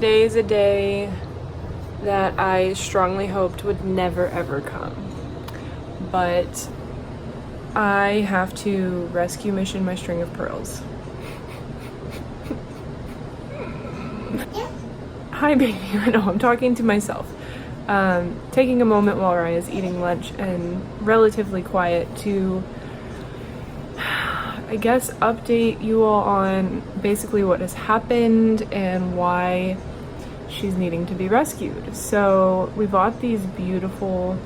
Today is a day that I strongly hoped would never ever come. But I have to rescue mission my string of pearls. Hi baby, I know, I'm talking to myself. Taking a moment while Raya's eating lunch and relatively quiet to, I guess, update you all on basically what has happened and why she's needing to be rescued. So we bought these beautiful,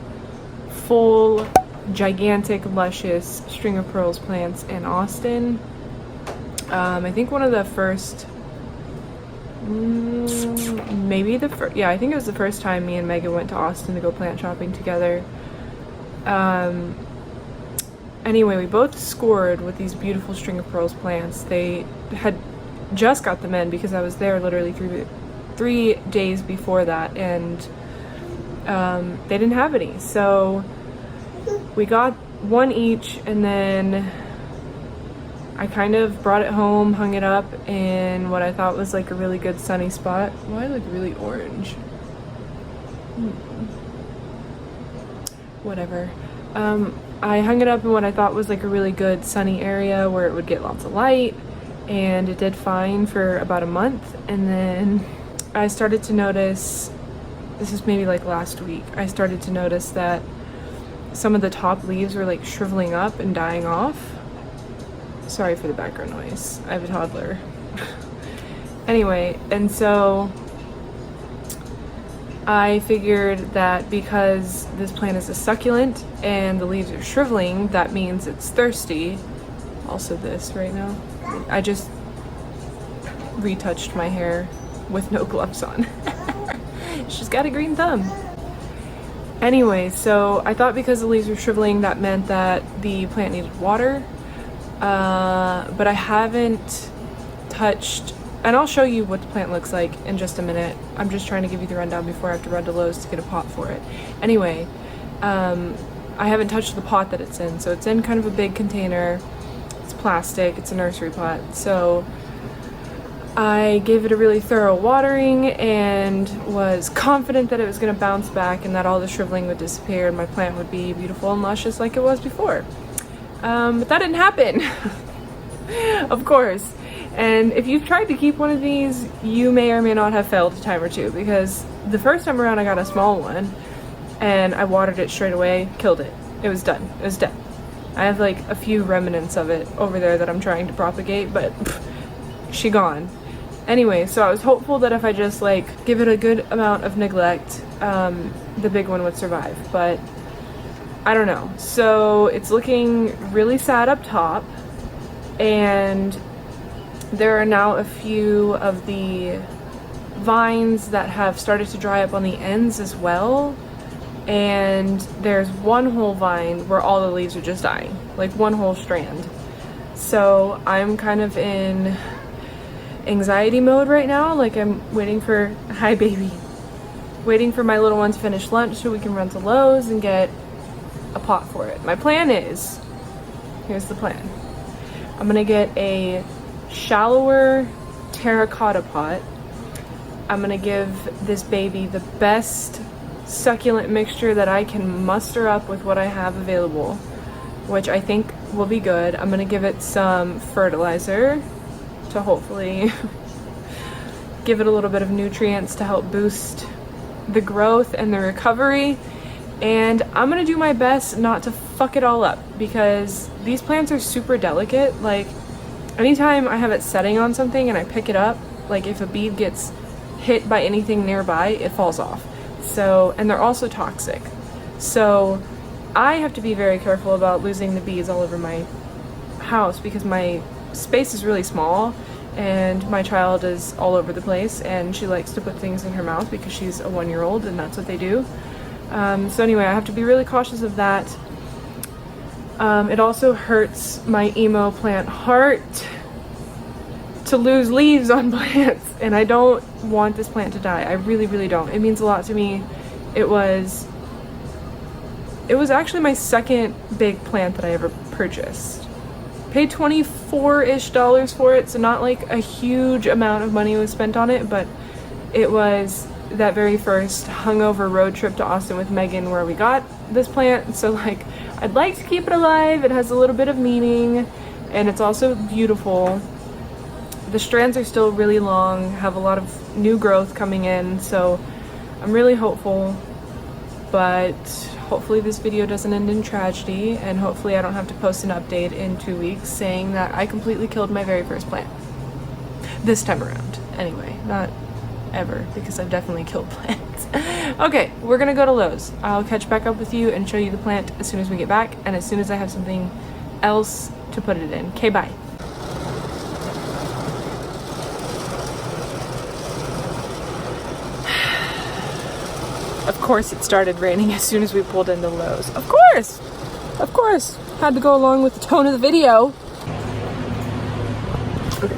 full, gigantic, luscious string of pearls plants in Austin. I think one of the first, I think it was the first time me and Megan went to Austin to go plant shopping together. Anyway, we both scored with these beautiful string of pearls plants. They had just got them in because I was there literally three days before that, and they didn't have any. So we got one each, and then I kind of brought it home, hung it up in what I thought was like a really good sunny spot. Why I look really orange? Whatever. I hung it up in what I thought was like a really good sunny area where it would get lots of light, and it did fine for about a month. And then I started to notice, this is maybe like last week, I started to notice that some of the top leaves were like shriveling up and dying off. Sorry for the background noise. I have a toddler. Anyway, and so I figured that because this plant is a succulent and the leaves are shriveling, that means it's thirsty. Also this right now. I just retouched my hair with no gloves on. She's got a green thumb. Anyway, so I thought because the leaves were shriveling, that meant that the plant needed water. But I haven't touched, and I'll show you what the plant looks like in just a minute. I'm just trying to give you the rundown before I have to run to Lowe's to get a pot for it. Anyway, I haven't touched the pot that it's in. So it's in kind of a big container. It's plastic, it's a nursery pot. So I gave it a really thorough watering and was confident that it was going to bounce back and that all the shriveling would disappear and my plant would be beautiful and luscious like it was before. But that didn't happen, of course. And if you've tried to keep one of these, you may or may not have failed a time or two, because the first time around I got a small one and I watered it straight away, killed it. It was done. It was dead. I have like a few remnants of it over there that I'm trying to propagate, but she gone. Anyway, so I was hopeful that if I just like give it a good amount of neglect, the big one would survive, but I don't know. So it's looking really sad up top, and there are now a few of the vines that have started to dry up on the ends as well, and there's one whole vine where all the leaves are just dying, like one whole strand. So I'm kind of in anxiety mode right now. Like I'm waiting for, hi baby, waiting for my little one to finish lunch so we can run to Lowe's and get a pot for it. My plan is, here's the plan. I'm gonna get a shallower terracotta pot. I'm gonna give this baby the best succulent mixture that I can muster up with what I have available, which I think will be good. I'm gonna give it some fertilizer to hopefully give it a little bit of nutrients to help boost the growth and the recovery. And I'm gonna do my best not to fuck it all up, because these plants are super delicate. Like anytime I have it setting on something and I pick it up, like if a bead gets hit by anything nearby, it falls off. So, and they're also toxic. So I have to be very careful about losing the beads all over my house, because my space is really small and my child is all over the place and she likes to put things in her mouth because she's a 1-year-old and that's what they do. So anyway, I have to be really cautious of that. It also hurts my emo plant heart to lose leaves on plants, and I don't want this plant to die. I really, really don't. It means a lot to me. It was actually my second big plant that I ever purchased. Paid $24-ish for it, so not like a huge amount of money was spent on it, but it was that very first hungover road trip to Austin with Megan where we got this plant. So like, I'd like to keep it alive. It has a little bit of meaning, and it's also beautiful. The strands are still really long, have a lot of new growth coming in, so I'm really hopeful. But hopefully this video doesn't end in tragedy, and hopefully I don't have to post an update in 2 weeks saying that I completely killed my very first plant. This time around, anyway, not ever, because I've definitely killed plants. Okay, we're gonna go to Lowe's. I'll catch back up with you and show you the plant as soon as we get back, and as soon as I have something else to put it in. Okay, bye. Of course it started raining as soon as we pulled into Lowe's. Of course! Of course! Had to go along with the tone of the video. Okay.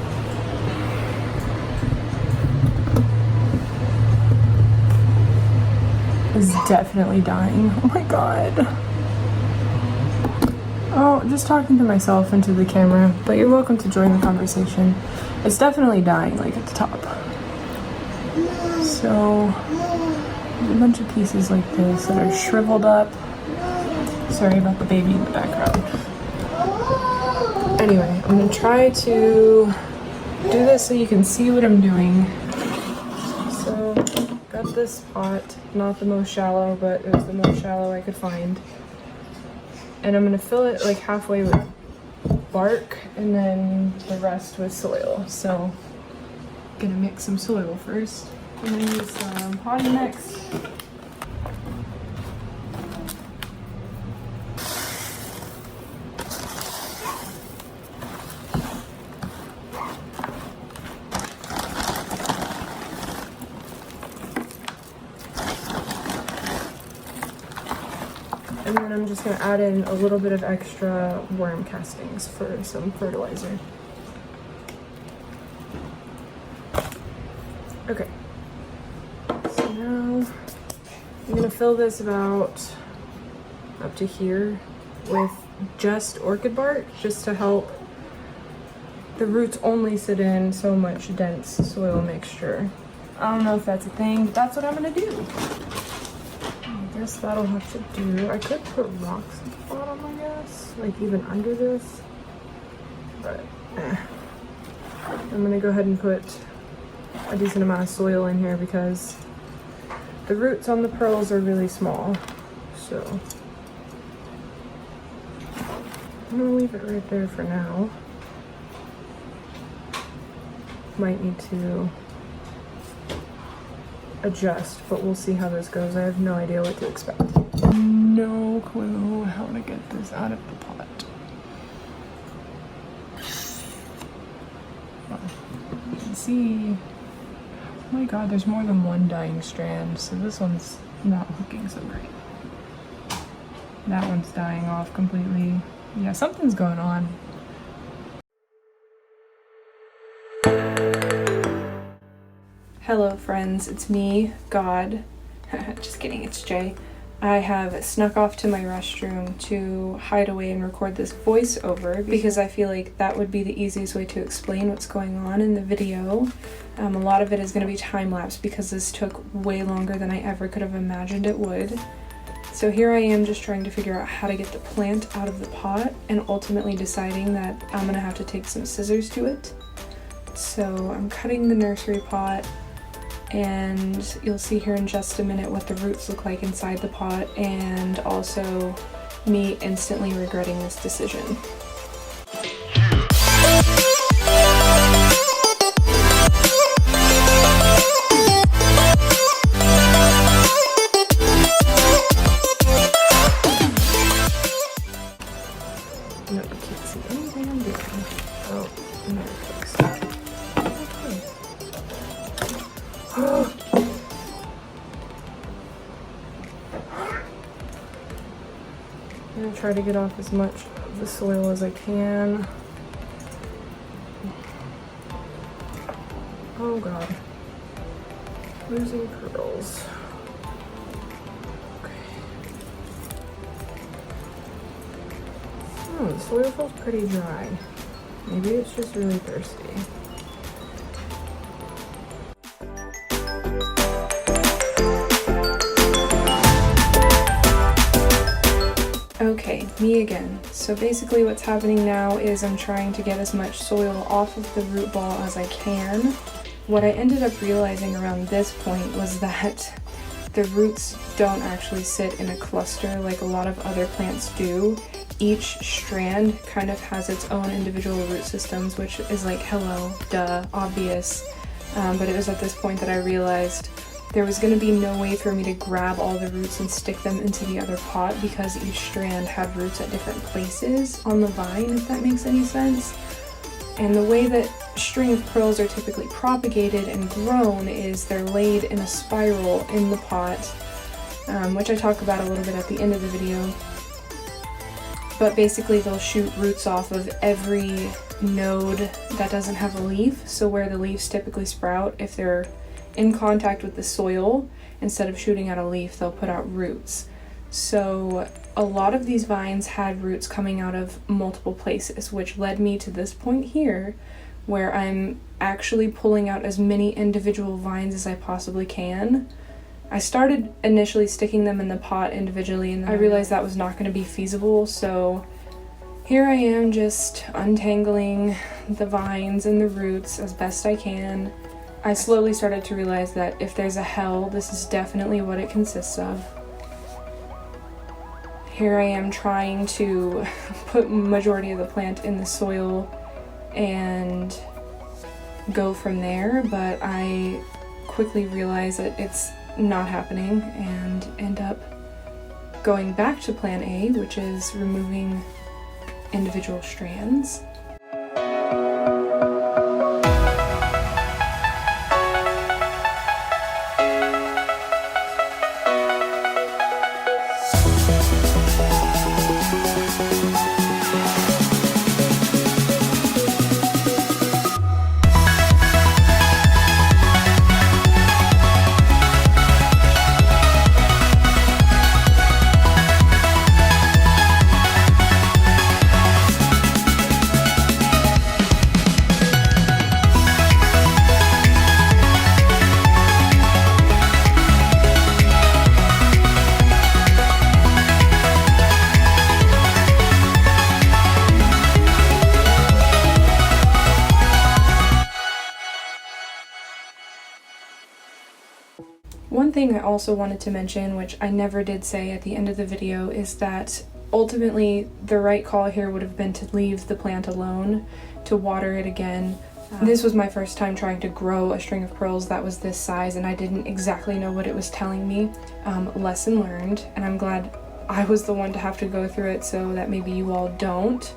It's definitely dying. Oh my god. Oh, just talking to myself into the camera, but you're welcome to join the conversation. It's definitely dying, like at the top. So, a bunch of pieces like this that are shriveled up. Sorry about the baby in the background. Anyway, I'm gonna try to do this so you can see what I'm doing. So, got this pot, not the most shallow, but it was the most shallow I could find. And I'm gonna fill it like halfway with bark and then the rest with soil. So, gonna mix some soil first. I'm gonna use some potty mix. And then I'm just gonna add in a little bit of extra worm castings for some fertilizer. Okay. Now I'm gonna fill this about up to here with just orchid bark, just to help the roots only sit in so much dense soil mixture. I don't know if that's a thing, but that's what I'm gonna do. I guess that'll have to do. I could put rocks at the bottom, I guess, like even under this, but I'm gonna go ahead and put a decent amount of soil in here because the roots on the pearls are really small, so I'm gonna leave it right there for now. Might need to adjust, but we'll see how this goes. I have no idea what to expect. No clue how to get this out of the pot. Well, you can see, oh my god, there's more than one dying strand, so this one's not looking so great. That one's dying off completely. Yeah, something's going on. Hello friends, it's me, God. Just kidding, it's Jay. I have snuck off to my restroom to hide away and record this voiceover because I feel like that would be the easiest way to explain what's going on in the video. A lot of it is going to be time-lapse because this took way longer than I ever could have imagined it would. So here I am just trying to figure out how to get the plant out of the pot and ultimately deciding that I'm going to have to take some scissors to it. So I'm cutting the nursery pot, and you'll see here in just a minute what the roots look like inside the pot, and also me instantly regretting this decision. No, you can't see anything I'm doing. Oh, no, fix that. Okay. I'm gonna try to get off as much of the soil as I can. Oh god. Losing pearls. Okay. Oh, the soil feels pretty dry. Maybe it's just really thirsty. Okay, me again. So basically what's happening now is I'm trying to get as much soil off of the root ball as I can. What I ended up realizing around this point was that the roots don't actually sit in a cluster like a lot of other plants do. Each strand kind of has its own individual root systems, which is like, hello, duh, obvious. But it was at this point that I realized there was going to be no way for me to grab all the roots and stick them into the other pot because each strand had roots at different places on the vine, if that makes any sense. And the way that string of pearls are typically propagated and grown is they're laid in a spiral in the pot, which I talk about a little bit at the end of the video. But basically they'll shoot roots off of every node that doesn't have a leaf. So where the leaves typically sprout, if they're in contact with the soil, instead of shooting out a leaf, they'll put out roots. So a lot of these vines had roots coming out of multiple places, which led me to this point here where I'm actually pulling out as many individual vines as I possibly can. I started initially sticking them in the pot individually, and then I realized that was not going to be feasible, so here I am just untangling the vines and the roots as best I can. I slowly started to realize that if there's a hell, this is definitely what it consists of. Here I am trying to put majority of the plant in the soil and go from there, but I quickly realize that it's not happening and end up going back to plan A, which is removing individual strands. One thing I also wanted to mention, which I never did say at the end of the video, is that ultimately the right call here would have been to leave the plant alone, to water it again. This was my first time trying to grow a string of pearls that was this size, and I didn't exactly know what it was telling me. Lesson learned, and I'm glad I was the one to have to go through it so that maybe you all don't.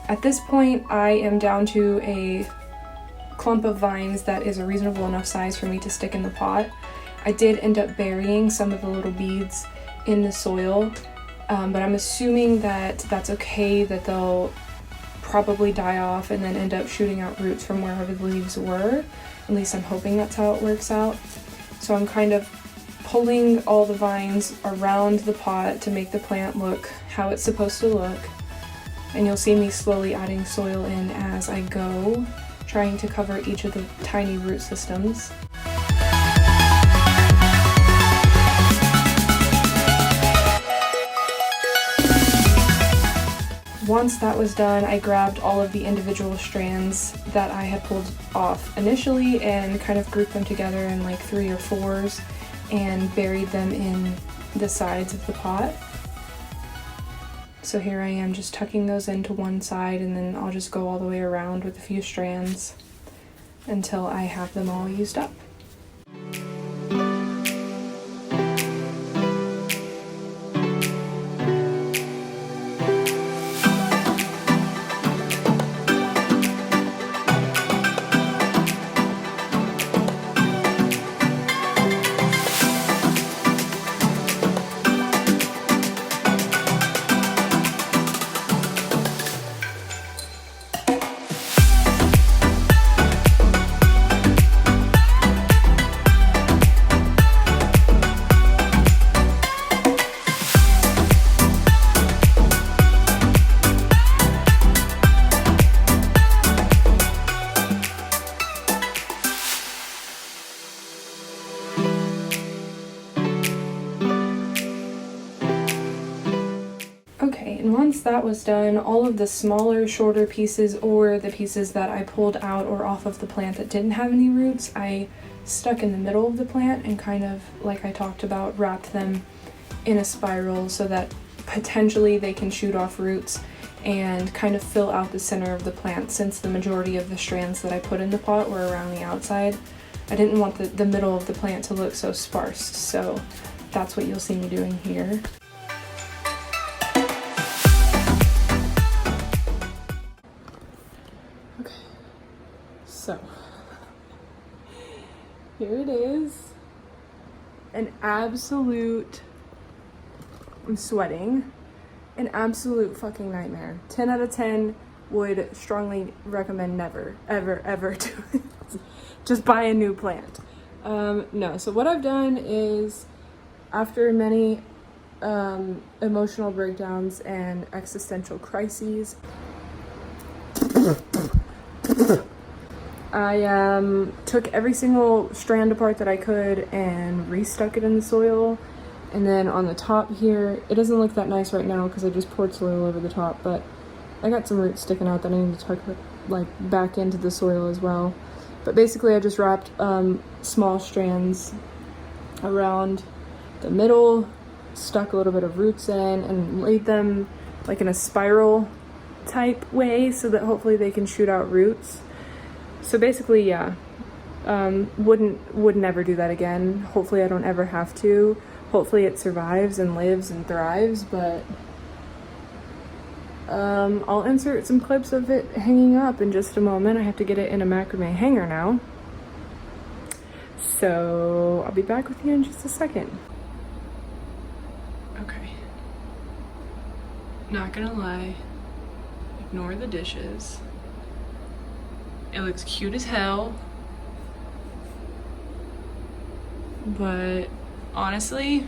At this point, I am down to a clump of vines that is a reasonable enough size for me to stick in the pot. I did end up burying some of the little beads in the soil, but I'm assuming that that's okay, that they'll probably die off and then end up shooting out roots from wherever the leaves were. At least I'm hoping that's how it works out. So I'm kind of pulling all the vines around the pot to make the plant look how it's supposed to look. And you'll see me slowly adding soil in as I go, trying to cover each of the tiny root systems. Once that was done, I grabbed all of the individual strands that I had pulled off initially and kind of grouped them together in like 3 or 4s and buried them in the sides of the pot. So here I am just tucking those into one side, and then I'll just go all the way around with a few strands until I have them all used up. and once that was done, all of the smaller, shorter pieces, or the pieces that I pulled out or off of the plant that didn't have any roots, I stuck in the middle of the plant and kind of, like I talked about, wrapped them in a spiral so that potentially they can shoot off roots and kind of fill out the center of the plant, since the majority of the strands that I put in the pot were around the outside. I didn't want the middle of the plant to look so sparse, so that's what you'll see me doing here. Okay, so here it is. An absolute, I'm sweating, an absolute fucking nightmare. 10 out of 10, would strongly recommend never, ever, ever do it. Just buy a new plant. No, so what I've done is, after many emotional breakdowns and existential crises, I took every single strand apart that I could and restuck it in the soil. And then on the top here, it doesn't look that nice right now because I just poured soil over the top, but I got some roots sticking out that I need to tuck like back into the soil as well. But basically I just wrapped small strands around the middle, stuck a little bit of roots in, and laid them like in a spiral type way so that hopefully they can shoot out roots. So basically, yeah, would never do that again. Hopefully I don't ever have to. Hopefully it survives and lives and thrives, but I'll insert some clips of it hanging up in just a moment. I have to get it in a macrame hanger now. So I'll be back with you in just a second. Okay. Not gonna lie, ignore the dishes. It looks cute as hell, but honestly,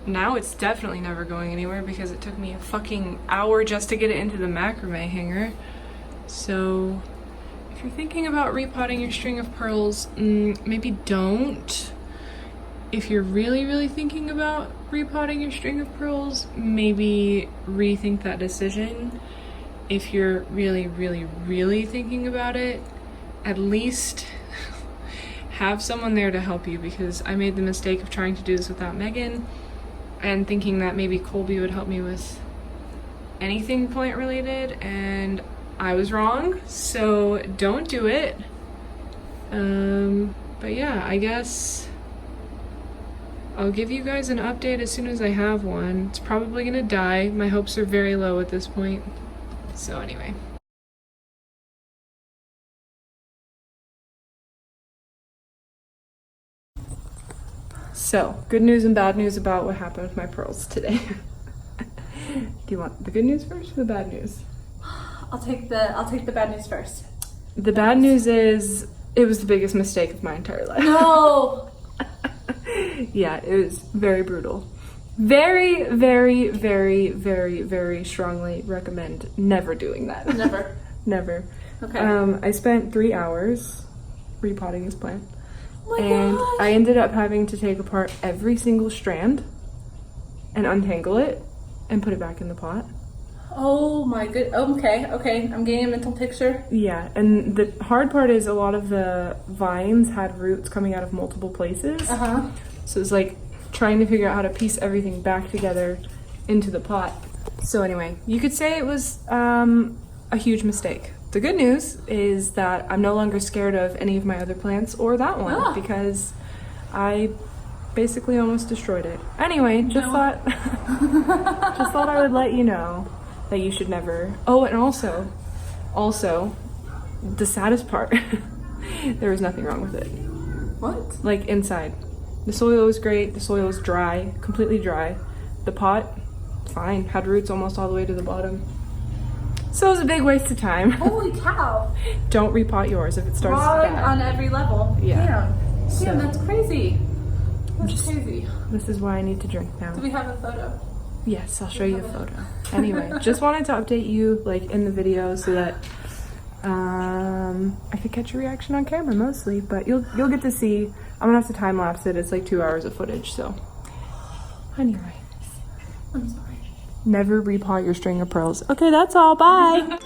now it's definitely never going anywhere because it took me a fucking hour just to get it into the macrame hanger. So if you're thinking about repotting your string of pearls, maybe don't. If you're really thinking about repotting your string of pearls, maybe rethink that decision. If you're really thinking about it, at least have someone there to help you, because I made the mistake of trying to do this without Megan and thinking that maybe Colby would help me with anything plant related, and I was wrong, so don't do it. But yeah, I guess I'll give you guys an update as soon as I have one. It's probably gonna die. My hopes are very low at this point. So anyway. So, good news and bad news about what happened with my pearls today. Do you want the good news first or the bad news? I'll take the bad news first. The bad news is it was the biggest mistake of my entire life. No. Yeah, it was very brutal. Very strongly recommend never doing that. Never. Never. Okay. I spent 3 hours repotting this plant. Oh my And gosh. I ended up having to take apart every single strand and untangle it and put it back in the pot. Oh my good. Okay. I'm getting a mental picture. Yeah, and the hard part is a lot of the vines had roots coming out of multiple places. So it's like trying to figure out how to piece everything back together into the pot. So anyway, you could say it was a huge mistake. The good news is that I'm no longer scared of any of my other plants or that one because I basically almost destroyed it. Anyway, just thought I would let you know that you should never. Oh, and also, the saddest part, there was nothing wrong with it. What? Like inside. The soil was great, the soil was dry, completely dry. The pot, fine, had roots almost all the way to the bottom. So it was a big waste of time. Holy cow. Don't repot yours if it starts Wrong bad. on every level. Yeah. Damn, that's crazy. That's crazy. This is why I need to drink now. Do we have a photo? Yes, I'll show you a photo. Anyway, just wanted to update you like in the video so that I could catch your reaction on camera mostly, but you'll get to see. I'm gonna have to time lapse it. It's like 2 hours of footage, so anyway. I'm sorry. Never repot your string of pearls. Okay, that's all. Bye.